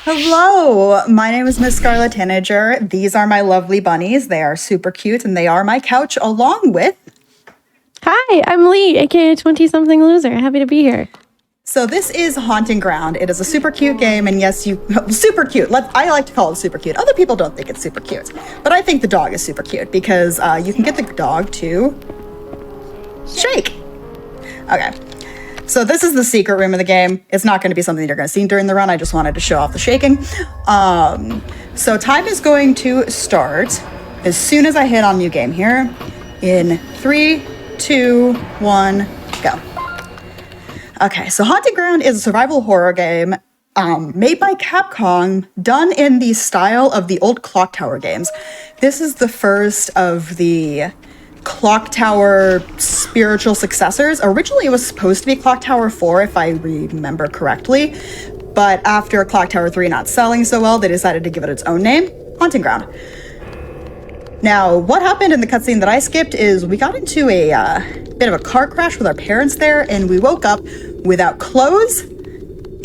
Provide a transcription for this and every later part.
Hello, my name is Miss Scarlet Tanager. These are my lovely bunnies. They are super cute and they are my couch along with... Hi, I'm Lee, aka atwentysomethingloser. Happy to be here. So this is Haunting Ground. It is a super cute game, and yes, super cute. I like to call it super cute. Other people don't think it's super cute, but I think the dog is super cute because you can get the dog to shake. Okay. So this is the secret room of the game. It's not going to be something you're going to see during the run. I just wanted to show off the shaking. So time is going to start as soon as I hit on new game here. In 3, 2, 1, go. Okay, so Haunting Ground is a survival horror game made by Capcom, done in the style of the old Clock Tower games. This is the first of the Clock Tower spiritual successors. Originally, it was supposed to be Clock Tower 4, if I remember correctly, but after Clock Tower 3 not selling so well, they decided to give it its own name, Haunting Ground. Now, what happened in the cutscene that I skipped is we got into a bit of a car crash with our parents there, and we woke up without clothes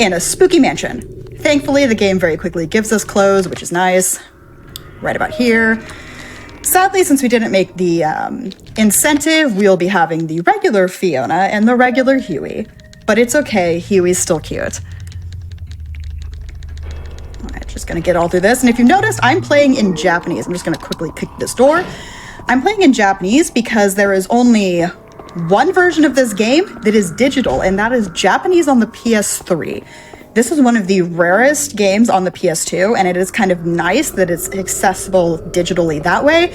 in a spooky mansion. Thankfully, the game very quickly gives us clothes, which is nice. Right about here. Sadly, since we didn't make the incentive, we'll be having the regular Fiona and the regular Huey. But it's okay, Huey's still cute. Alright, just gonna get all through this. And if you noticed, I'm playing in Japanese. I'm just gonna quickly kick this door. I'm playing in Japanese because there is only one version of this game that is digital, and that is Japanese on the PS3. This is one of the rarest games on the PS2, and it is kind of nice that it's accessible digitally that way,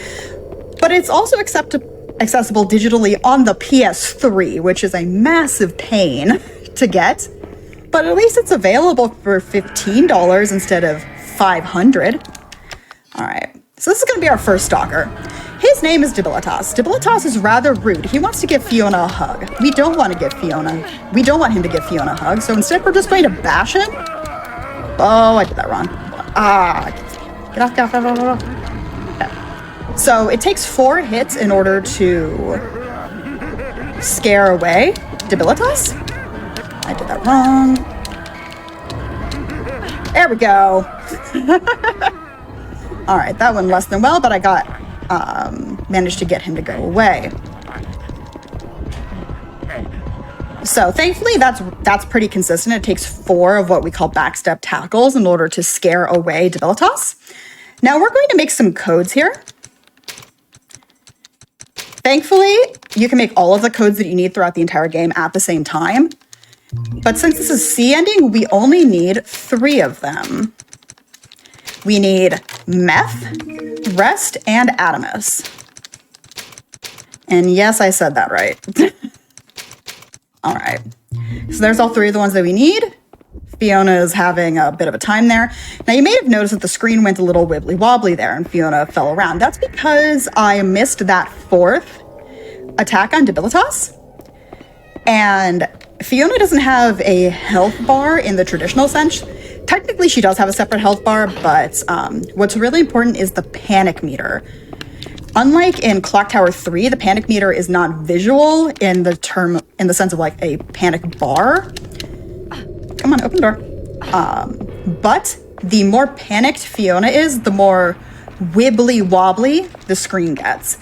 but it's also accessible digitally on the PS3, which is a massive pain to get, but at least it's available for $15 instead of $500. All right, so this is going to be our first stalker. His name is Debilitas. Debilitas is rather rude. He wants to give Fiona a hug. We don't want him to give Fiona a hug, so instead we're just going to bash him. Oh, I did that wrong. Get off. Okay. So it takes 4 hits in order to scare away Debilitas. I did that wrong. There we go. All right, that went less than well, but I managed to get him to go away. So thankfully, that's pretty consistent. It takes 4 of what we call backstep tackles in order to scare away Debilitas. Now we're going to make some codes here. Thankfully, you can make all of the codes that you need throughout the entire game at the same time. But since this is C ending, we only need 3 of them. We need meth, rest, and atomus. And yes, I said that right. All right. So there's all 3 of the ones that we need. Fiona is having a bit of a time there. Now, you may have noticed that the screen went a little wibbly wobbly there and Fiona fell around. That's because I missed that 4th attack on Debilitas. And Fiona doesn't have a health bar in the traditional sense. Technically, she does have a separate health bar, but what's really important is the panic meter. Unlike in Clock Tower 3, the panic meter is not visual in the sense of like a panic bar. Come on, open the door. But the more panicked Fiona is, the more wibbly wobbly the screen gets.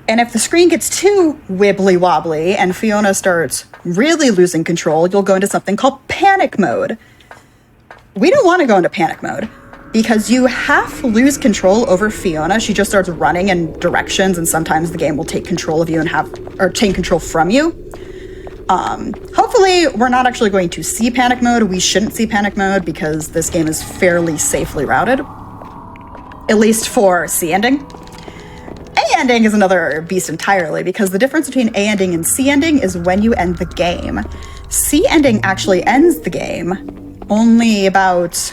And if the screen gets too wibbly wobbly and Fiona starts really losing control, you'll go into something called panic mode. We don't want to go into panic mode because you half lose control over Fiona. She just starts running in directions, and sometimes the game will take control of you and take control from you. Hopefully, we're not actually going to see panic mode. We shouldn't see panic mode because this game is fairly safely routed, at least for C ending. A ending is another beast entirely because the difference between A ending and C ending is when you end the game. C ending actually ends the game only about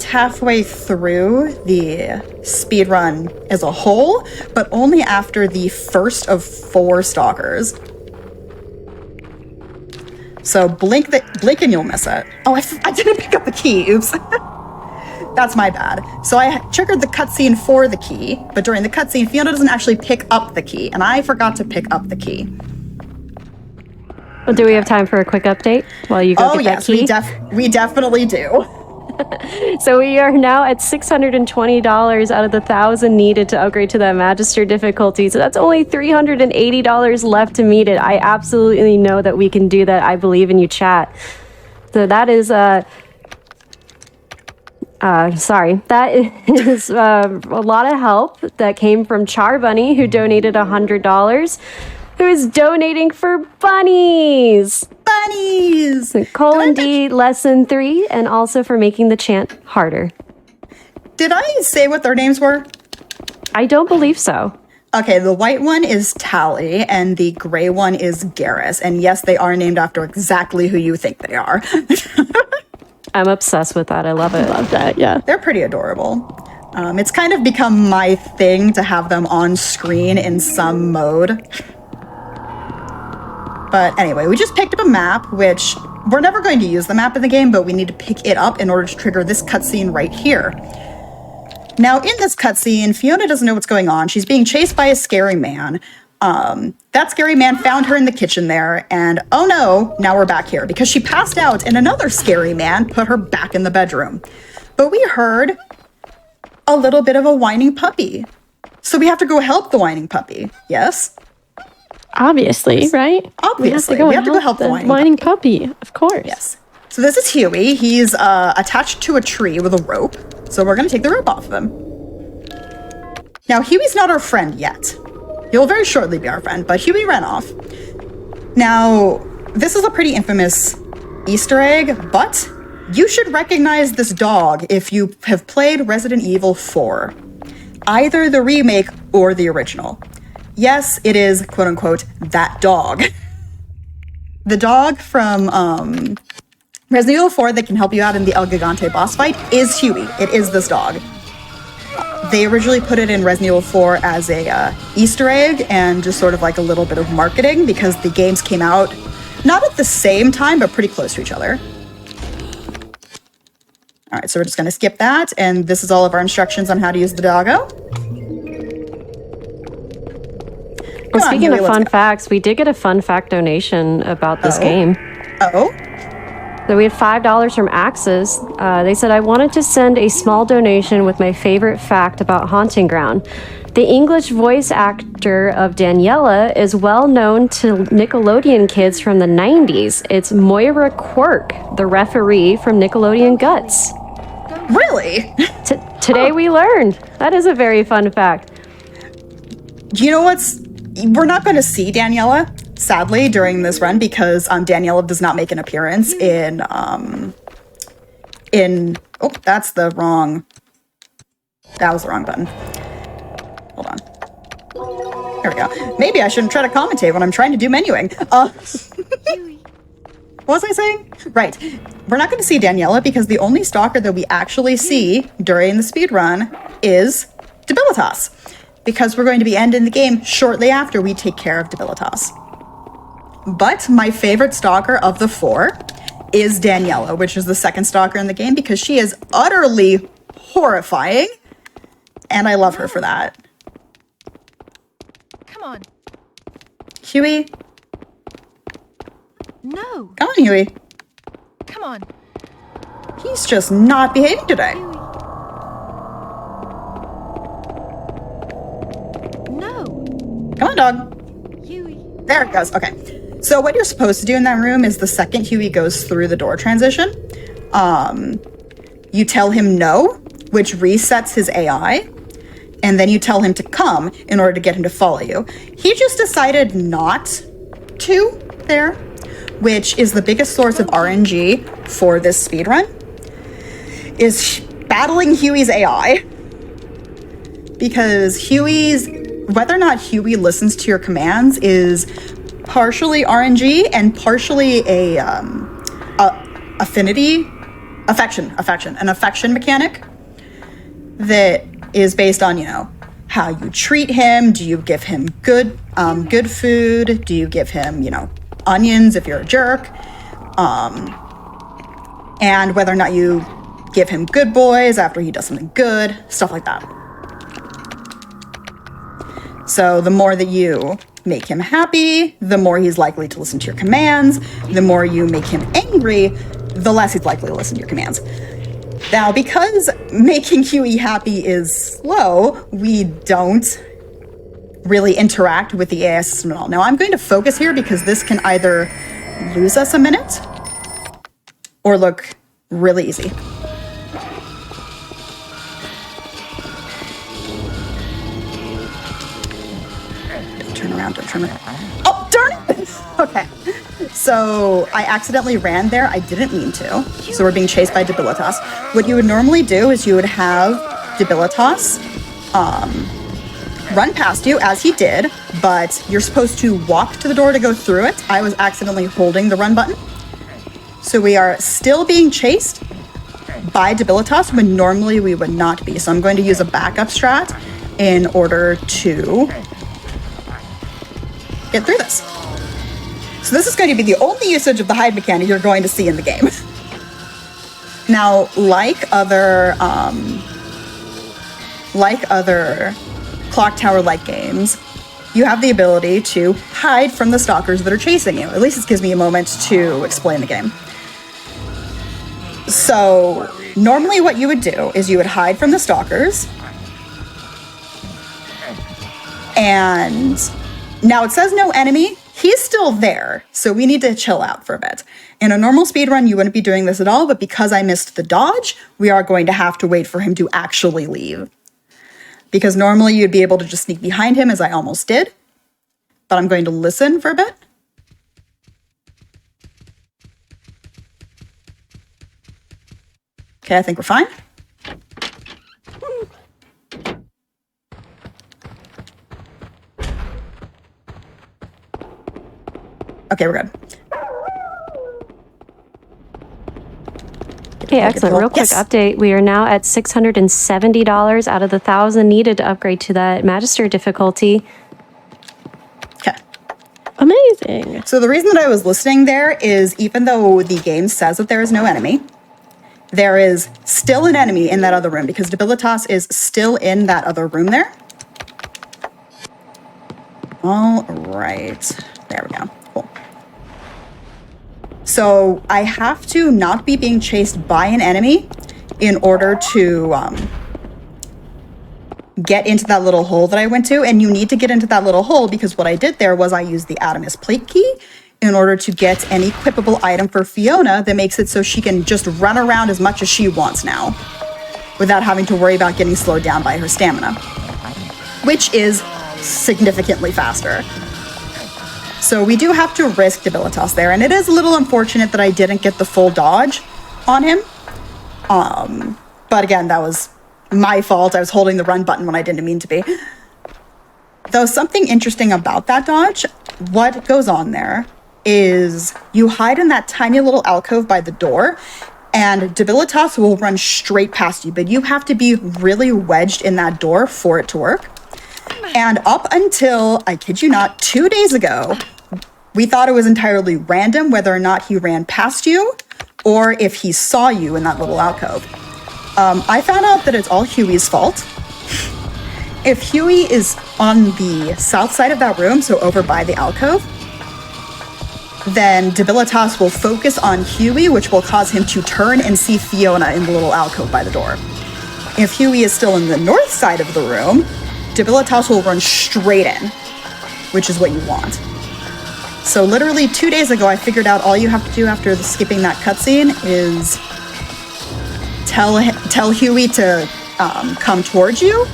halfway through the speedrun as a whole, but only after the first of 4 stalkers. So blink and you'll miss it. Oh, I didn't pick up the key. Oops. That's my bad. So I triggered the cutscene for the key, but during the cutscene, Fiona doesn't actually pick up the key, and I forgot to pick up the key. Well, do we have time for a quick update while you go get that key? Oh, yes, we definitely do. So we are now at $620 out of the 1,000 needed to upgrade to that Magister difficulty. So that's only $380 left to meet it. I absolutely know that we can do that. I believe in you, chat. So that is that is a lot of help that came from Char Bunny, who donated $100, who is donating for bunnies. Bunnies! Colon D, lesson 3, and also for making the chant harder. Did I say what their names were? I don't believe so. Okay, the white one is Tally, and the gray one is Garrus. And yes, they are named after exactly who you think they are. I'm obsessed with that. I love it. I love that, yeah. They're pretty adorable. It's kind of become my thing to have them on screen in some mode. But anyway, we just picked up a map, which we're never going to use the map in the game, but we need to pick it up in order to trigger this cutscene right here. Now, in this cutscene, Fiona doesn't know what's going on. She's being chased by a scary man. That scary man found her in the kitchen there, and oh no, now we're back here because she passed out and another scary man put her back in the bedroom. But we heard a little bit of a whining puppy. So we have to go help the whining puppy, yes? Obviously, right? Obviously, we have to go help the whining puppy, of course. Yes. So this is Huey. He's attached to a tree with a rope. So we're going to take the rope off of him. Now, Huey's not our friend yet. He'll very shortly be our friend, but Huey ran off. Now, this is a pretty infamous Easter egg, but you should recognize this dog if you have played Resident Evil 4. Either the remake or the original. Yes, it is, quote unquote, that dog. The dog from Resident Evil 4 that can help you out in the El Gigante boss fight is Huey. It is this dog. They originally put it in Resident Evil 4 as a Easter egg and just sort of like a little bit of marketing because the games came out not at the same time, but pretty close to each other. All right, so we're just going to skip that. And this is all of our instructions on how to use the doggo. Well, speaking of fun facts, we did get a fun fact donation about this game. Oh? So we had $5 from Axis. They said, I wanted to send a small donation with my favorite fact about Haunting Ground. The English voice actor of Daniela is well known to Nickelodeon kids from the 90s. It's Moira Quirk, the referee from Nickelodeon Guts. Really? Today we learned. That is a very fun fact. Do you know what's... We're not going to see Daniela, sadly, during this run because Daniela does not make an appearance in... Oh, that's the wrong... That was the wrong button. Hold on. There we go. Maybe I shouldn't try to commentate when I'm trying to do menuing. What was I saying? Right. We're not going to see Daniela because the only stalker that we actually see during the speedrun is Debilitas. Because we're going to be ending the game shortly after we take care of Debilitas. But my favorite stalker of the 4 is Daniela, which is the second stalker in the game because she is utterly horrifying. And I love her for that. Come on. Huey? No. Come on, Huey. Come on. He's just not behaving today. No. Come on, dog. Huey. There it goes. Okay. So what you're supposed to do in that room is the second Huey goes through the door transition, you tell him no, which resets his AI, and then you tell him to come in order to get him to follow you. He just decided not to there, which is the biggest source of RNG for this speedrun, is battling Huey's AI. Because whether or not Huey listens to your commands is partially RNG and partially an affection mechanic that is based on, how you treat him. Do you give him good food? Do you give him, onions if you're a jerk? And whether or not you give him good boys after he does something good, stuff like that. So the more that you make him happy, the more he's likely to listen to your commands. The more you make him angry, the less he's likely to listen to your commands. Now, because making Huey happy is slow, we don't really interact with the AI system at all. Now, I'm going to focus here because this can either lose us a minute or look really easy. Don't turn around. Oh, darn it! Okay. So I accidentally ran there. I didn't mean to. So we're being chased by Debilitas. What you would normally do is you would have Debilitas run past you, as he did, but you're supposed to walk to the door to go through it. I was accidentally holding the run button. So we are still being chased by Debilitas when normally we would not be. So I'm going to use a backup strat in order to get through this. So this is going to be the only usage of the hide mechanic you're going to see in the game. Now, like other Clock Tower-like games, you have the ability to hide from the stalkers that are chasing you. At least this gives me a moment to explain the game. So normally what you would do is you would hide from the stalkers. And now it says no enemy. He's still there, so we need to chill out for a bit. In a normal speedrun, you wouldn't be doing this at all, but because I missed the dodge, we are going to have to wait for him to actually leave. Because normally you'd be able to just sneak behind him, as I almost did. But I'm going to listen for a bit. Okay, I think we're fine. Okay, we're good. Okay, excellent. Real quick update. We are now at $670 out of the 1,000 needed to upgrade to that Magister difficulty. Okay. Amazing. So the reason that I was listening there is even though the game says that there is no enemy, there is still an enemy in that other room because Debilitas is still in that other room there. All right. There we go. Cool. So I have to not be being chased by an enemy in order to get into that little hole that I went to. And you need to get into that little hole because what I did there was I used the Adamus plate key in order to get an equipable item for Fiona that makes it so she can just run around as much as she wants now without having to worry about getting slowed down by her stamina, which is significantly faster. So we do have to risk Debilitas there, and it is a little unfortunate that I didn't get the full dodge on him. But again, that was my fault. I was holding the run button when I didn't mean to be. Though something interesting about that dodge, what goes on there is you hide in that tiny little alcove by the door, and Debilitas will run straight past you, but you have to be really wedged in that door for it to work. And up until, I kid you not, 2 days ago, we thought it was entirely random whether or not he ran past you or if he saw you in that little alcove. I found out that it's all Huey's fault. If Huey is on the south side of that room, so over by the alcove, then Debilitas will focus on Huey, which will cause him to turn and see Fiona in the little alcove by the door. If Huey is still in the north side of the room, Debilitas will run straight in, which is what you want. So literally 2 days ago, I figured out all you have to do after skipping that cutscene is tell Huey to come towards you,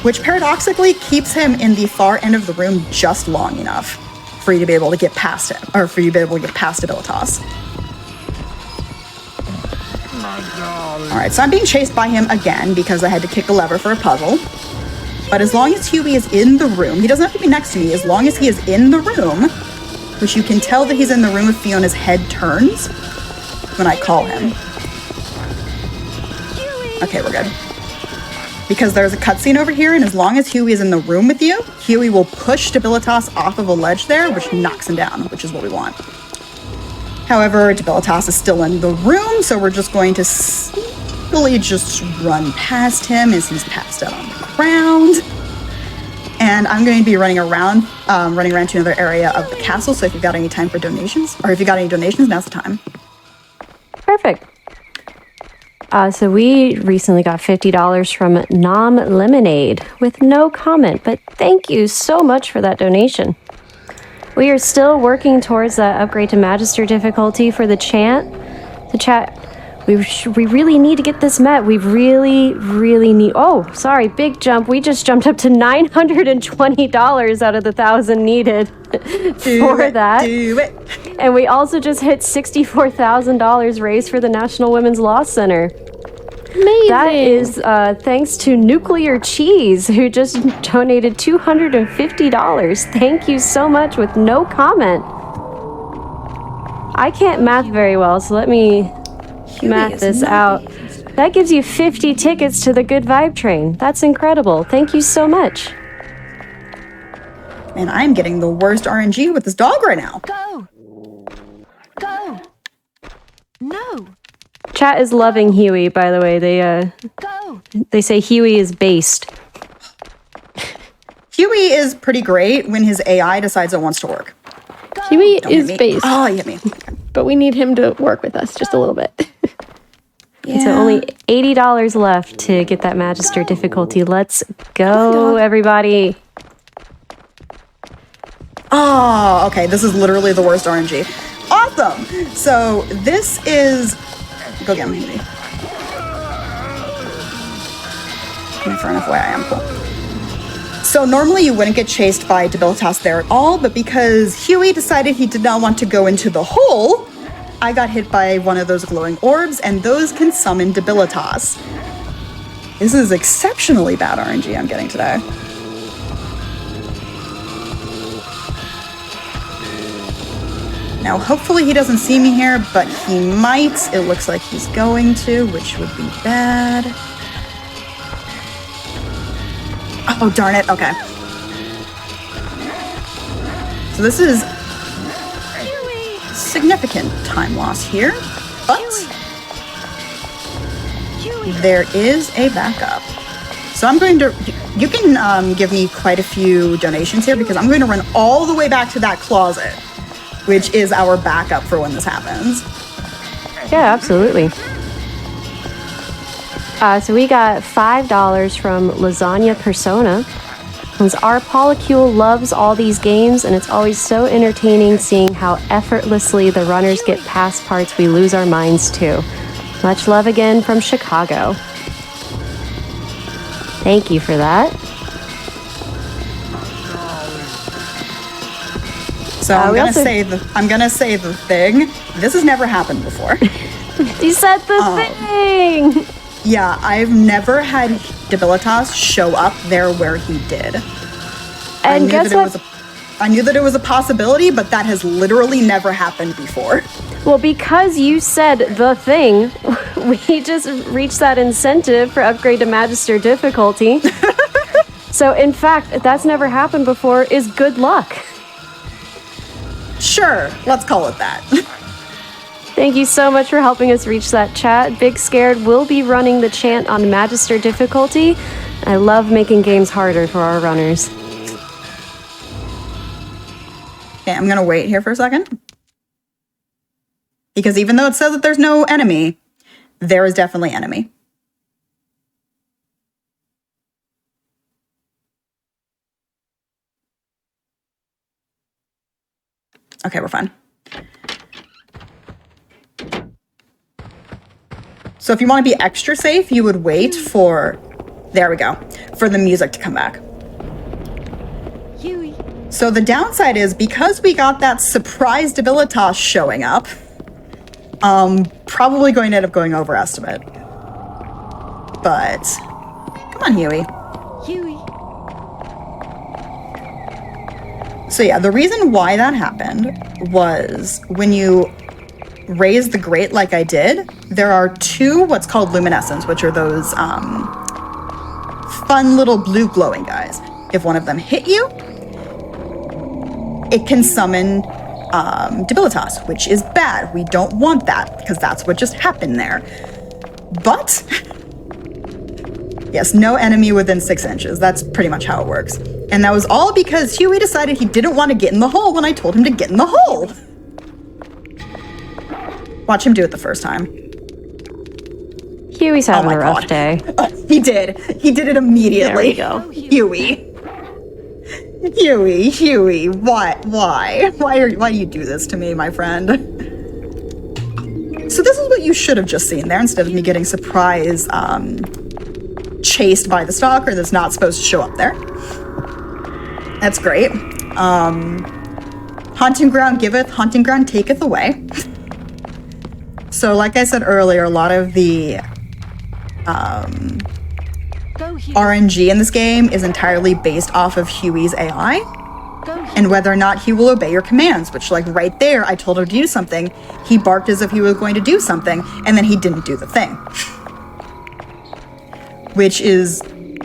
which paradoxically keeps him in the far end of the room just long enough for you to be able to get past him, or for you to be able to get past Debilitas. All right, so I'm being chased by him again because I had to kick a lever for a puzzle. But as long as Huey is in the room, he doesn't have to be next to me, as long as he is in the room, which you can tell that he's in the room if Fiona's head turns when I call him. Okay, we're good. Because there's a cutscene over here, and as long as Huey is in the room with you, Huey will push Debilitas off of a ledge there, which knocks him down, which is what we want. However, Debilitas is still in the room, so we're just going to sneakily just run past him as he's passed out on the ground. And I'm going to be running around to another area of the castle, so if you've got any time for donations, or if you got any donations, now's the time. Perfect. So we recently got $50 from Nom Lemonade with no comment, but thank you so much for that donation. We are still working towards that upgrade to Magister difficulty for the chant. The chat, we really need to get this met. We really need... Oh, sorry, big jump. We just jumped up to $920 out of the 1,000 needed for that. Do it. And we also just hit $64,000 raised for the National Women's Law Center. Amazing. That is thanks to Nuclear Cheese, who just donated $250. Thank you so much with no comment. I can't math very well, so let me math this out. That gives you 50 tickets to the Good Vibe Train. That's incredible. Thank you so much. And I'm getting the worst RNG with this dog right now. Go. Go. No. Chat is loving Huey, by the way. Go. They say Huey is based. Huey is pretty great when his AI decides it wants to work. Huey Don't hit is me. based, Oh, you hit me. Okay. but we need him to work with us just a little bit. And so only $80 left to get that Magister difficulty. Let's go, everybody. Oh, okay. This is literally the worst RNG. Awesome. So this is... Go get him, Huey. I'm far enough away. I am cool. So normally you wouldn't get chased by Debilitas there at all, but because Huey decided he did not want to go into the hole, I got hit by one of those glowing orbs, and those can summon Debilitas. This is exceptionally bad RNG I'm getting today. Now, hopefully he doesn't see me here, but he might. It looks like he's going to, which would be bad. Oh, darn it. Okay. So this is significant time loss here, but there is a backup. So I'm going to... You can give me quite a few donations here because I'm going to run all the way back to that closet, which is our backup for when this happens. Yeah, absolutely. So we got $5 from Lasagna Persona. Our polycule loves all these games, and it's always so entertaining seeing how effortlessly the runners get past parts we lose our minds to. Much love again from Chicago. Thank you for that. So I'm gonna say the thing. This has never happened before. You said the thing! Yeah, I've never had Debilitas show up there where he did. And guess what? I knew that it was a possibility, but that has literally never happened before. Well, because you said the thing, we just reached that incentive for upgrade to Magister difficulty. So, in fact, that's never happened before is good luck. Sure, let's call it that. Thank you so much for helping us reach that chat. Big Scared will be running the chant on Magister difficulty. I love making games harder for our runners. Okay, I'm gonna wait here for a second. Because even though it says that there's no enemy, there is definitely enemy. Okay, we're fine. So if you want to be extra safe, you would wait for, there we go, for the music to come back. Huey. So the downside is because we got that surprise Debilitas showing up, probably going to end up going over estimate. But come on, Huey. Huey. So yeah, the reason why that happened was when you raise the grate like I did, there are two what's called luminescents, which are those fun little blue glowing guys. If one of them hit you, it can summon Debilitas, which is bad. We don't want that because that's what just happened there. But yes, no enemy within 6 inches. That's pretty much how it works. And that was all because Huey decided he didn't want to get in the hole when I told him to get in the hole. Watch him do it the first time. Huey's having my a rough God. day. He did it immediately. There we go. Huey, why do you do this to me, my friend? So this is what you should have just seen there, instead of me getting surprise chased by the stalker that's not supposed to show up there. That's great. Haunting ground giveth, haunting ground taketh away. So like I said earlier, a lot of the Go, Huey. RNG in this game is entirely based off of Huey's AI Go, Huey. and whether or not he will obey your commands, which, like, right there, I told him to do something. He barked as if he was going to do something, and then he didn't do the thing. Which is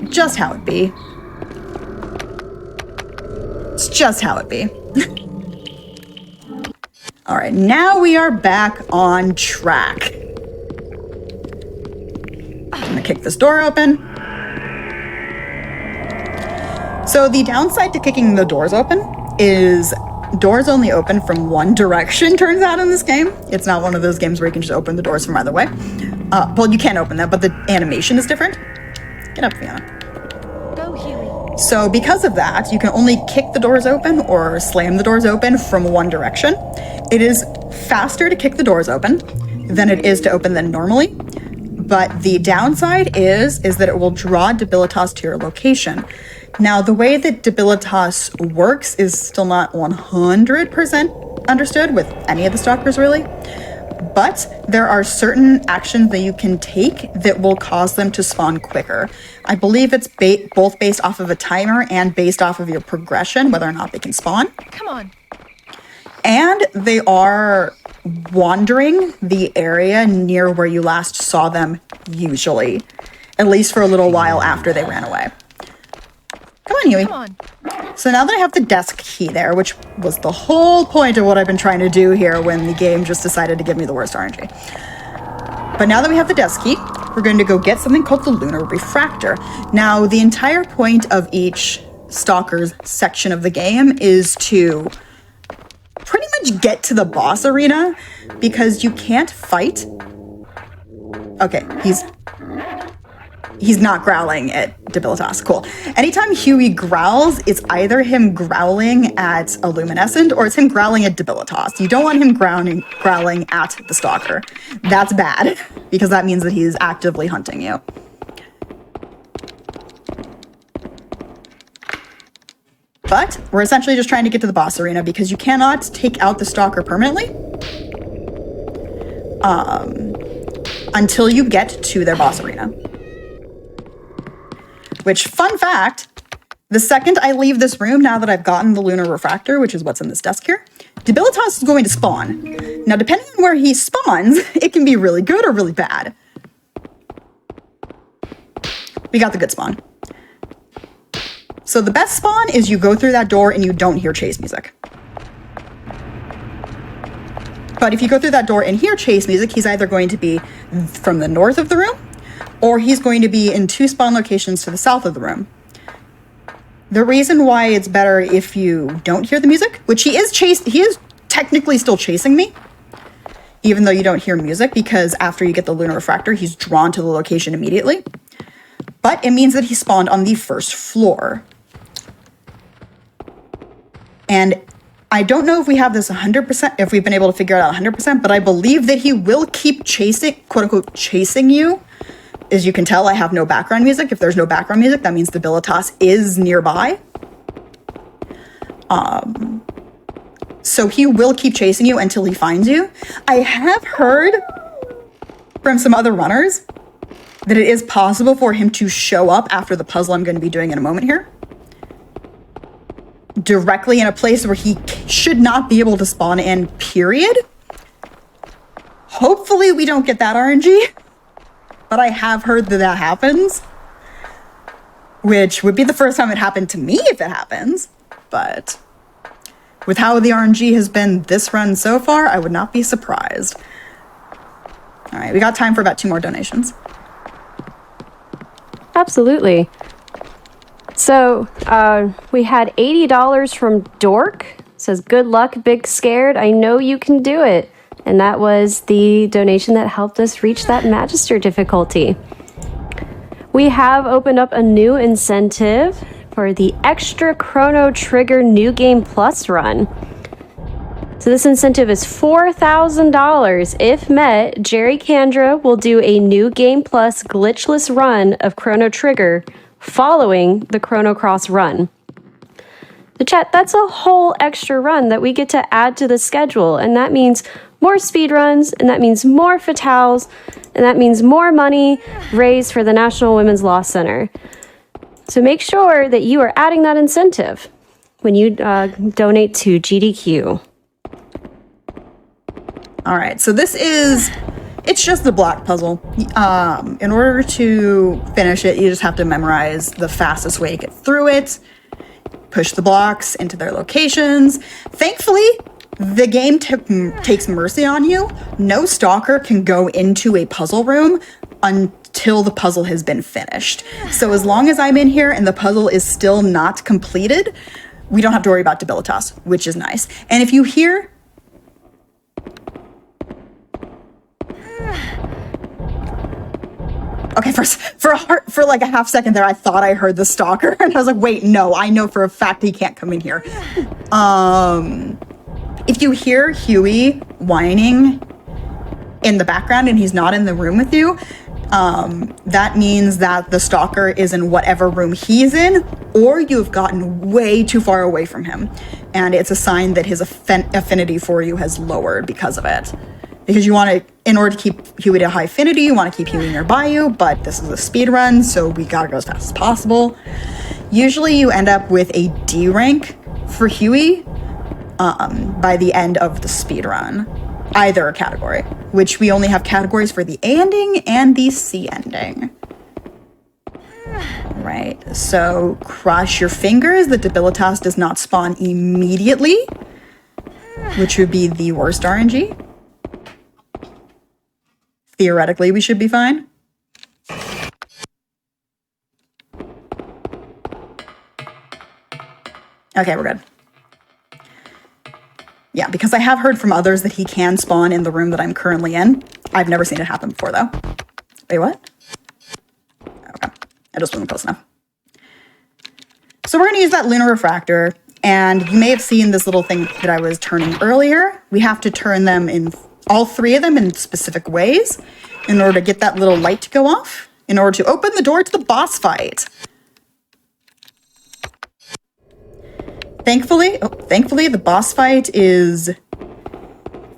just how it be. It's just how it be. All right, now we are back on track. I'm gonna kick this door open. So the downside to kicking the doors open is doors only open from one direction, turns out, in this game. It's not one of those games where you can just open the doors from either way. Well, you can open them, but the animation is different. Get up, Fiona. Go, Huey. So because of that, you can only kick the doors open or slam the doors open from one direction. It is faster to kick the doors open than it is to open them normally. But the downside is that it will draw Debilitas to your location. Now, the way that Debilitas works is still not 100% understood with any of the stalkers, really. But there are certain actions that you can take that will cause them to spawn quicker. I believe it's both based off of a timer and based off of your progression, whether or not they can spawn. Come on. And they are wandering the area near where you last saw them, usually. At least for a little while after they ran away. Come on, Huey. Come on. So now that I have the desk key there, which was the whole point of what I've been trying to do here when the game just decided to give me the worst RNG. But now that we have the desk key, we're going to go get something called the Lunar Refractor. Now, the entire point of each Stalker's section of the game is to pretty much get to the boss arena, because you can't fight. Okay, he's not growling at Debilitas. Cool. Anytime Huey growls, it's either him growling at a Luminescent or it's him growling at Debilitas. You don't want him growling at the Stalker. That's bad, because that means that he's actively hunting you. But we're essentially just trying to get to the boss arena, because you cannot take out the Stalker permanently until you get to their boss arena. Which, fun fact, the second I leave this room, now that I've gotten the Lunar Refractor, which is what's in this desk here, Debilitas is going to spawn. Now, depending on where he spawns, it can be really good or really bad. We got the good spawn. So the best spawn is you go through that door and you don't hear chase music. But if you go through that door and hear chase music, he's either going to be from the north of the room, or he's going to be in 2 spawn locations to the south of the room. The reason why it's better if you don't hear the music, which he is technically still chasing me, even though you don't hear music, because after you get the Lunar Refractor, he's drawn to the location immediately. But it means that he spawned on the first floor. And I don't know if we have this 100%, if we've been able to figure it out 100%, but I believe that he will keep chasing, quote unquote, chasing you. As you can tell, I have no background music. If there's no background music, that means Debilitas is nearby. So he will keep chasing you until he finds you. I have heard from some other runners that it is possible for him to show up after the puzzle I'm going to be doing in a moment here, directly in a place where he should not be able to spawn in, period. Hopefully we don't get that RNG. But I have heard that that happens, which would be the first time it happened to me if it happens. But with how the RNG has been this run so far, I would not be surprised. All right, we got time for about 2 more donations. Absolutely. So we had $80 from Dork. Says, good luck, Big Scared. I know you can do it. And that was the donation that helped us reach that Magister difficulty. We have opened up a new incentive for the Extra Chrono Trigger New Game Plus run. So this incentive is $4,000. If met, Jerry Kandra will do a New Game Plus glitchless run of Chrono Trigger following the Chrono Cross run. The chat, that's a whole extra run that we get to add to the schedule, and that means more speed runs, and that means more fatales, and that means more money raised for the National Women's Law Center. So make sure that you are adding that incentive when you donate to GDQ. All right, so it's just the block puzzle. In order to finish it, you just have to memorize the fastest way to get through it, push the blocks into their locations. Thankfully, the game takes mercy on you. No stalker can go into a puzzle room until the puzzle has been finished. So as long as I'm in here and the puzzle is still not completed, we don't have to worry about debilitas, which is nice. And if you hear... Okay, for like a half second there, I thought I heard the stalker, and I was like, wait, no, I know for a fact he can't come in here. If you hear Huey whining in the background and he's not in the room with you, that means that the stalker is in whatever room he's in, or you've gotten way too far away from him, and it's a sign that his affinity for you has lowered because of it. Because you want to, in order to keep Huey to high affinity, you want to keep Huey nearby you, but this is a speed run, so we gotta go as fast as possible. Usually you end up with a D rank for Huey by the end of the speed run, either category, which we only have categories for the A ending and the C ending. Right, so cross your fingers that debilitas does not spawn immediately, which would be the worst RNG. Theoretically, we should be fine. Okay, we're good. Yeah, because I have heard from others that he can spawn in the room that I'm currently in. I've never seen it happen before, though. Wait, what? Okay, I just wasn't close enough. So we're going to use that lunar refractor, and you may have seen this little thing that I was turning earlier. We have to turn them in, all three of them, in specific ways in order to get that little light to go off, in order to open the door to the boss fight. Thankfully, the boss fight is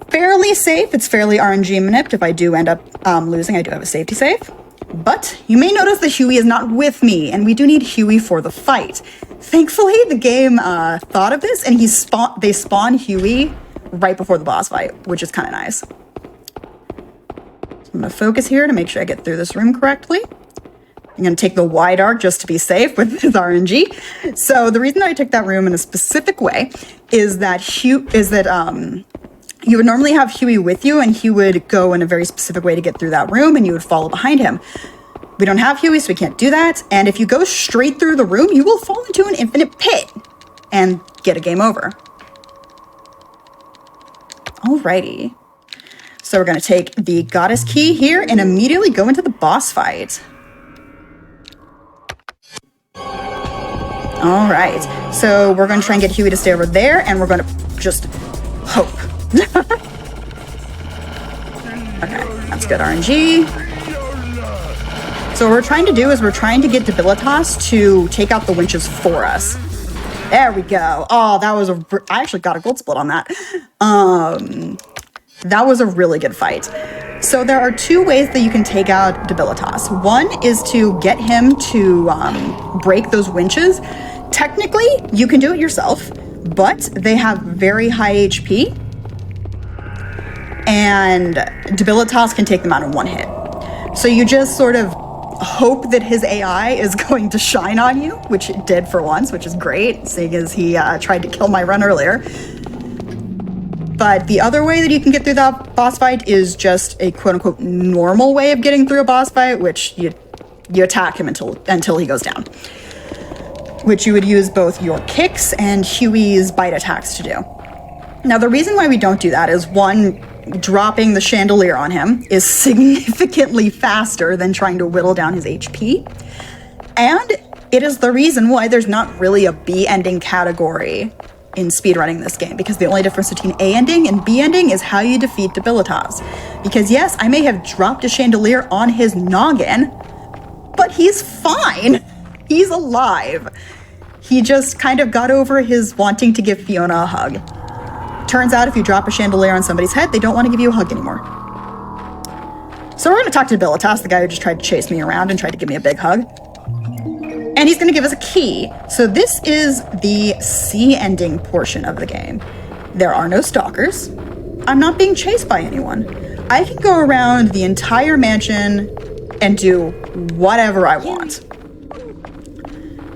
fairly safe. It's fairly RNG manipped. If I do end up losing, I do have a safety save. But you may notice that Huey is not with me, and we do need Huey for the fight. Thankfully, the game thought of this, and they spawn Huey right before the boss fight, which is kind of nice. So I'm going to focus here to make sure I get through this room correctly. I'm going to take the wide arc just to be safe with this RNG. So the reason that I took that room in a specific way is that you would normally have Huey with you, and he would go in a very specific way to get through that room, and you would follow behind him. We don't have Huey, so we can't do that. And if you go straight through the room, you will fall into an infinite pit and get a game over. Alrighty. So we're going to take the goddess key here and immediately go into the boss fight. All right, so we're going to try and get Huey to stay over there, and we're going to just hope. Okay, that's good RNG. So what we're trying to do is we're trying to get debilitas to take out the winches for us. There we go. Oh, I actually got a gold split on that. That was a really good fight. So there are two ways that you can take out debilitas. One is to get him to break those winches. Technically, you can do it yourself, but they have very high HP, and debilitas can take them out in one hit. So you just sort of hope that his AI is going to shine on you, which it did for once, which is great, seeing as he tried to kill my run earlier. But the other way that you can get through that boss fight is just a quote-unquote normal way of getting through a boss fight, which you attack him until he goes down, which you would use both your kicks and Huey's bite attacks to do. Now, the reason why we don't do that is, one, dropping the chandelier on him is significantly faster than trying to whittle down his HP. And it is the reason why there's not really a B ending category in speedrunning this game, because the only difference between A ending and B ending is how you defeat Debilitas. Because yes, I may have dropped a chandelier on his noggin, but he's fine. He's alive. He just kind of got over his wanting to give Fiona a hug. Turns out if you drop a chandelier on somebody's head, they don't want to give you a hug anymore. So we're going to talk to Debilitas, the guy who just tried to chase me around and tried to give me a big hug. And he's going to give us a key. So this is the C ending portion of the game. There are no stalkers. I'm not being chased by anyone. I can go around the entire mansion and do whatever I want.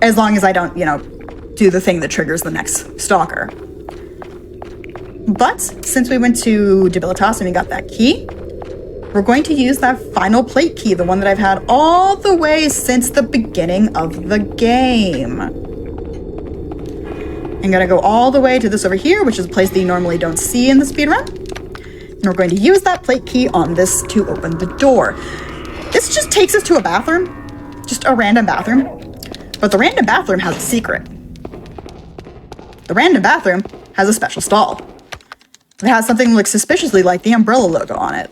As long as I don't, do the thing that triggers the next stalker. But since we went to Debilitas and we got that key, we're going to use that final plate key, the one that I've had all the way since the beginning of the game. I'm gonna go all the way to this over here, which is a place that you normally don't see in the speedrun. And we're going to use that plate key on this to open the door. This just takes us to a bathroom, just a random bathroom. But the random bathroom has a secret. The random bathroom has a special stall. It has something that looks suspiciously like the umbrella logo on it.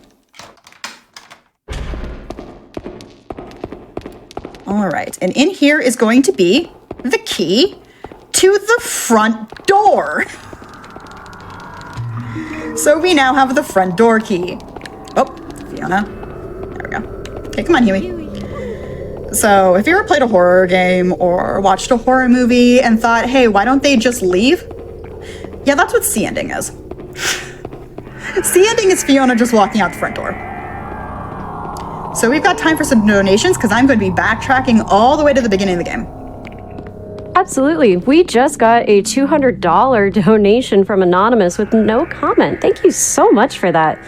All right, and in here is going to be the key to the front door. So we now have the front door key. Oh, Fiona. There we go. Okay, come on, Huey. So if you ever played a horror game or watched a horror movie and thought, hey, why don't they just leave? Yeah, that's what C ending is. C ending is Fiona just walking out the front door. So we've got time for some donations because I'm going to be backtracking all the way to the beginning of the game. Absolutely. We just got a $200 donation from Anonymous with no comment. Thank you so much for that.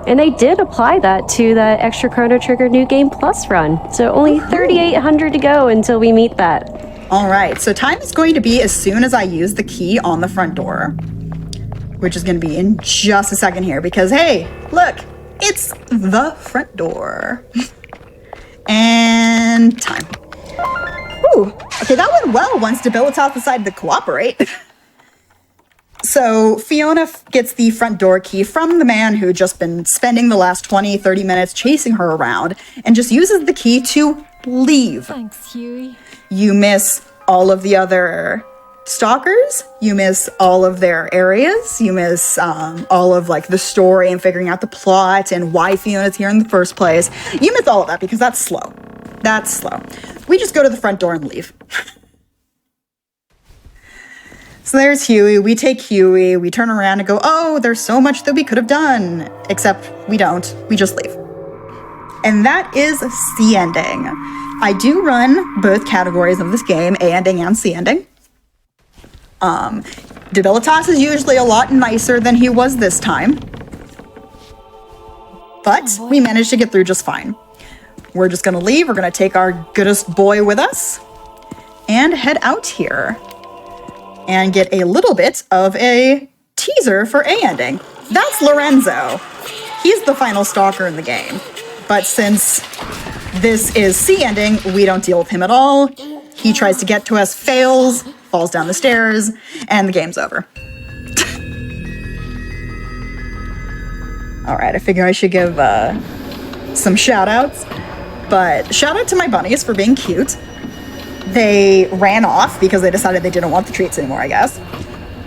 And they did apply that to that extra Chrono Trigger New Game Plus run. So only 3,800 to go until we meet that. All right, so time is going to be as soon as I use the key on the front door, which is going to be in just a second here because, hey, look, it's the front door. And time. Ooh, okay, that went well once Debilitas decided to cooperate. So Fiona gets the front door key from the man who just been spending the last 20, 30 minutes chasing her around and just uses the key to leave. Thanks, Huey. You miss all of the other stalkers. You miss all of their areas. You miss all of the story and figuring out the plot and why Fiona's here in the first place. You miss all of that because that's slow. That's slow. We just go to the front door and leave. So there's Huey. We take Huey. We turn around and go, oh, there's so much that we could have done. Except we don't. We just leave. And that is C ending. I do run both categories of this game, A ending and C ending. Debilitas is usually a lot nicer than he was this time. But we managed to get through just fine. We're just going to leave. We're going to take our goodest boy with us and head out here and get a little bit of a teaser for A ending. That's Lorenzo. He's the final stalker in the game. But since this is C ending, we don't deal with him at all. He tries to get to us, fails, falls down the stairs, and the game's over. All right, I figure I should give some shout outs. But shout out to my bunnies for being cute. They ran off because they decided they didn't want the treats anymore, I guess.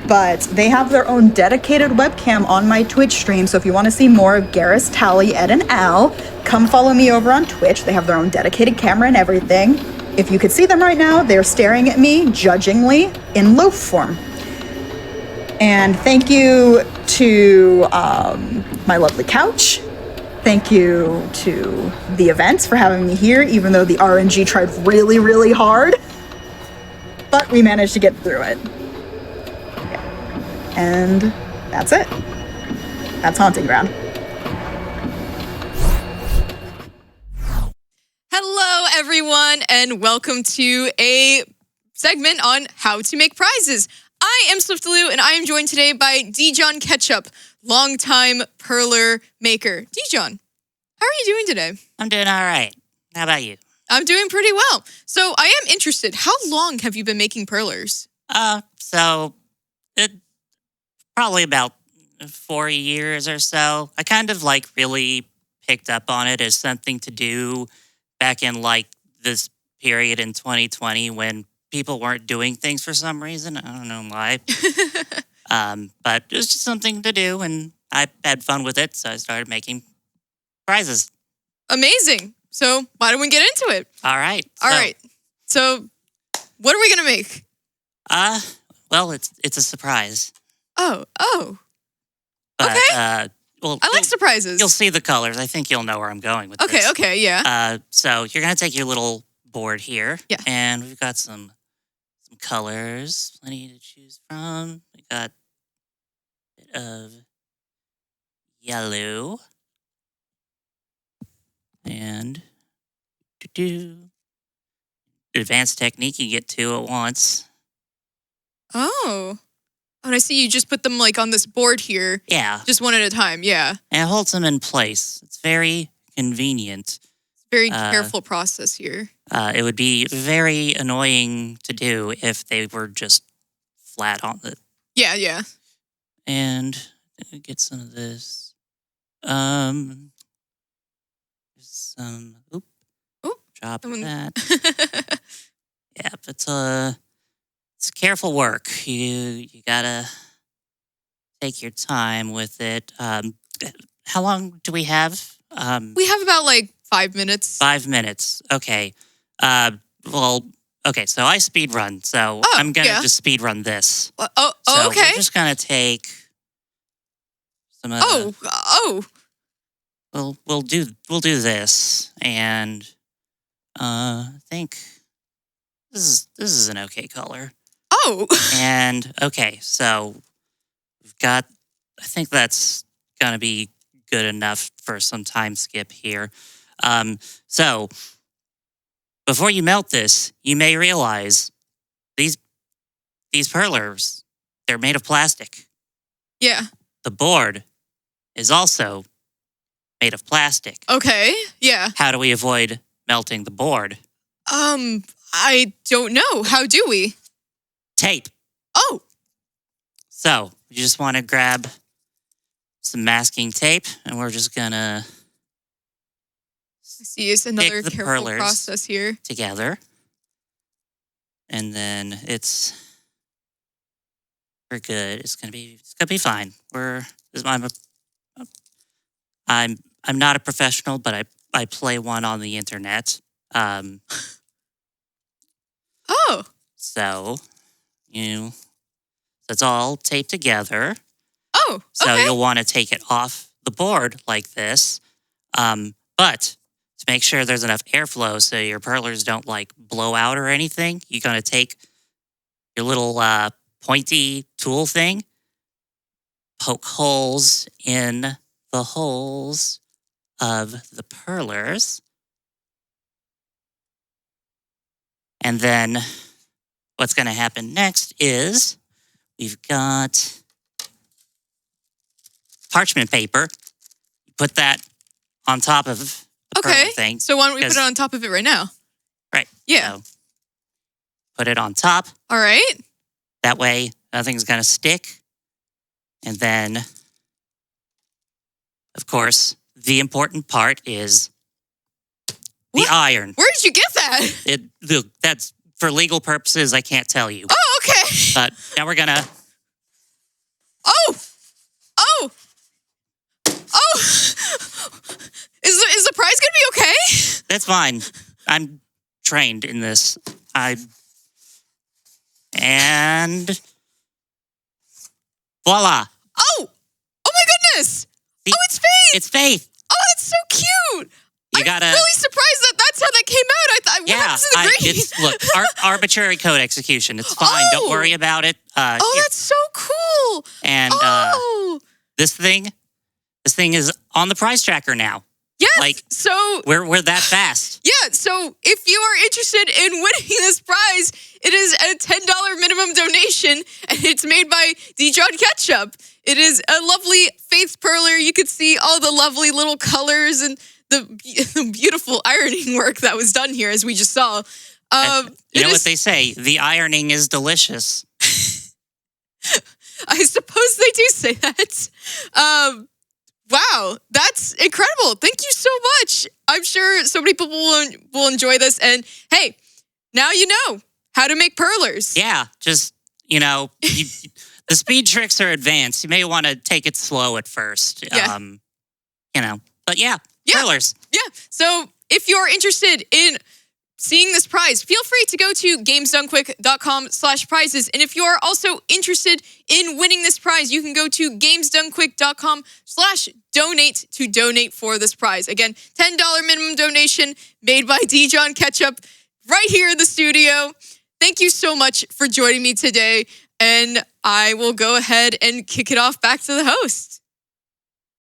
But they have their own dedicated webcam on my Twitch stream, so if you want to see more of Garrus, Tally, Ed, and Al, come follow me over on Twitch. They have their own dedicated camera and everything. If you could see them right now, they're staring at me judgingly in loaf form. And thank you to my lovely couch. Thank you to the events for having me here, even though the RNG tried really, really hard. But we managed to get through it. And that's it. That's Haunting Ground. Hello, everyone, and welcome to a segment on how to make prizes. I am Swiftaloo, and I am joined today by Dijon Ketchup, longtime perler maker. Dijon, how are you doing today? I'm doing all right. How about you? I'm doing pretty well. So I am interested. How long have you been making perlers? So it probably about 4 years or so. I kind of like really picked up on it as something to do back in like this period in 2020 when people weren't doing things for some reason. I don't know why. But it was just something to do, and I had fun with it, so I started making prizes. Amazing. So why don't we get into it? All right. All right. So what are we going to make? Well, it's a surprise. Oh. But, Okay. Well, I like surprises. You'll see the colors. I think you'll know where I'm going with this. Okay, yeah. So you're going to take your little board here. Yeah. And we've got some colors, plenty to choose from. We got a bit of yellow. And advanced technique, you get two at once. Oh. And I see you just put them like on this board here. Yeah. Just one at a time, yeah. And it holds them in place. It's very convenient. Very careful process here. It would be very annoying to do if they were just flat on the... Yeah. And get some of this. Some... Oop. Drop that. Yeah, but it's careful work. You gotta take your time with it. How long do we have? We have about like 5 minutes. 5 minutes. Okay. Well, okay. So I speed run. So I'm gonna just speed run this. So Okay. We're just gonna take some. We'll do this, and I think this is an okay color. Oh. And okay, so we've got. I think that's gonna be good enough for some time skip here. So before you melt this, you may realize these perlers, they're made of plastic. Yeah. The board is also made of plastic. Okay. Yeah. How do we avoid melting the board? I don't know. How do we? Tape. Oh. So you just want to grab some masking tape, and we're just gonna I see it's another the careful perlers process here. together, and then we're good. It's gonna be fine. I'm not a professional, but I play one on the internet. So it's all taped together. Oh, So okay. you'll want to take it off the board like this. But to make sure there's enough airflow so your perlers don't like blow out or anything, you're going to take your little pointy tool thing, poke holes in the holes of the perlers. And then what's going to happen next is we've got parchment paper. Put that on top of the perler thing. So why don't we put it on top of it right now? Right. Yeah. So put it on top. All right. That way nothing's going to stick. And then, of course, the important part is the iron. Where did you get that? Look, that's for legal purposes. I can't tell you. Oh, okay. But now we're gonna. Oh. Is the prize gonna be okay? That's fine. I'm trained in this. And voila. Oh my goodness. See, Oh, it's Faith. It's Faith. Oh, that's so cute. You I'm gotta. really surprised that that's how that came out. I thought, what happens to the green? Look, arbitrary code execution. It's fine. Oh. Don't worry about it. Here. That's so cool. And this thing is on the prize tracker now. Yes. Like, so we're that fast. yeah. So if you are interested in winning this prize, it is a $10 minimum donation, and it's made by Dijon Ketchup. It is a lovely faith perler. You could see all the lovely little colors and the beautiful ironing work that was done here, as we just saw. You know what they say? The ironing is delicious. I suppose they do say that. Wow, that's incredible. Thank you so much. I'm sure so many people will enjoy this. And hey, now you know how to make perlers. Yeah, just, the speed tricks are advanced. You may want to take it slow at first. Yeah. But yeah, perlers. Yeah. So if you're interested in seeing this prize, feel free to go to gamesdonequick.com/prizes. And if you're also interested in winning this prize, you can go to gamesdonequick.com/donate to donate for this prize. Again, $10 minimum donation made by Dijon Ketchup right here in the studio. Thank you so much for joining me today. And I will go ahead and kick it off back to the host.